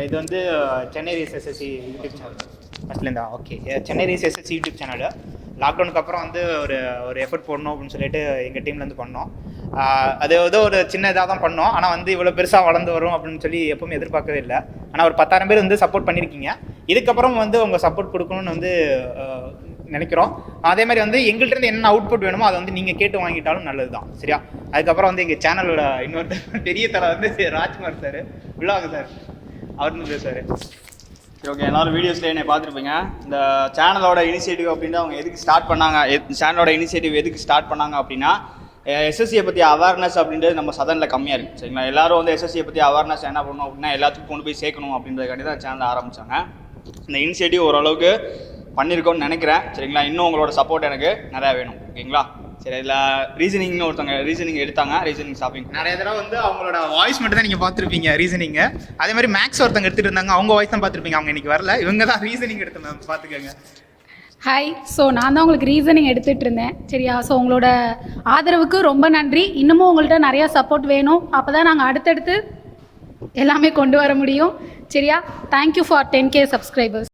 இது வந்து Chennai Race SSC YouTube channel ஃபஸ்ட்லேருந்தா. Okay, Chennai Race SSC YouTube channel லாக்டவுனுக்கு அப்புறம் வந்து ஒரு எஃபர்ட் போடணும் அப்படின்னு சொல்லிட்டு எங்கள் டீம்லேருந்து பண்ணோம். அது ஏதோ ஒரு சின்ன இதாக தான் பண்ணோம். ஆனால் வந்து இவ்வளோ பெருசாக வளர்ந்து வரும் அப்படின்னு சொல்லி எப்பவுமே எதிர்பார்க்கவே இல்லை. ஆனால் ஒரு 10,000 பேர் வந்து சப்போர்ட் பண்ணியிருக்கீங்க. இதுக்கப்புறம் வந்து உங்கள் சப்போர்ட் கொடுக்கணும்னு வந்து நினைக்கிறோம். அதே மாதிரி வந்து எங்கள்கிட்ட என்ன அவுட்புட் வேணுமோ அதை வந்து நீங்கள் கேட்டு வாங்கிட்டாலும் நல்லது தான். சரியா? அதுக்கப்புறம் வந்து எங்கள் சேனலோட இன்னொரு பெரிய தலை வந்து ராஜ்குமார் சார், விழாங்க சார், அவர்னு பேசுவார். சரி, ஓகே. எல்லோரும் வீடியோஸில் என்னை பார்த்துருப்பீங்க. இந்த சேனலோட இனிஷியேட்டிவ் அப்படின்னா அவங்க எதுக்கு ஸ்டார்ட் பண்ணாங்க, சேனலோட இனிஷியேட்டிவ் எதுக்கு ஸ்டார்ட் பண்ணாங்க அப்படின்னா, SSCயை பற்றி அவேர்னஸ் அப்படின்றது நம்ம சதனில் கம்மியாக இருக்குது. சரிங்களா? எல்லோரும் வந்து SSCயை பற்றி அவேர்னஸ் என்ன பண்ணணும் அப்படின்னா எல்லாத்துக்கும் கொண்டு போய் சேர்க்கணும் அப்படின்றதுக்காண்டி தான் சேனல் ஆரம்பித்தாங்க. இந்த இனிஷியேட்டிவ் ஓரளவுக்கு பண்ணியிருக்கோன்னு நினைக்கிறேன். சரிங்களா? இன்னும் உங்களோட சப்போர்ட் எனக்கு நிறையா வேணும். ஓகேங்களா? சரி, இதில் ரீசனிங்னு ஒருத்தங்க ரீசனிங் எடுத்தாங்க. ரீசனிங் ஷாப்பிங் நிறைய தடவை வந்து அவங்களோட வாய்ஸ் மட்டும் தான் நீங்கள் பார்த்துருப்பீங்க ரீசனிங்கு. அதே மாதிரி மேக்ஸ் ஒருத்தங்க எடுத்துகிட்டு இருந்தாங்க, அவங்க வாய்ஸ் தான் பார்த்துருப்பீங்க. அவங்க இன்றைக்கி வரல, இவங்க தான் ரீசனிங் எடுத்து மேம் பார்த்துக்கோங்க. ஹாய். ஸோ நான் தான் உங்களுக்கு ரீசனிங் எடுத்துகிட்டு இருந்தேன். சரியா? ஸோ உங்களோட ஆதரவுக்கு ரொம்ப நன்றி. இன்னமும் உங்கள்கிட்ட நிறையா சப்போர்ட் வேணும். அப்போ தான் நாங்கள் அடுத்தடுத்து எல்லாமே கொண்டு வர முடியும். சரியா? Thank you for 10K subscribers.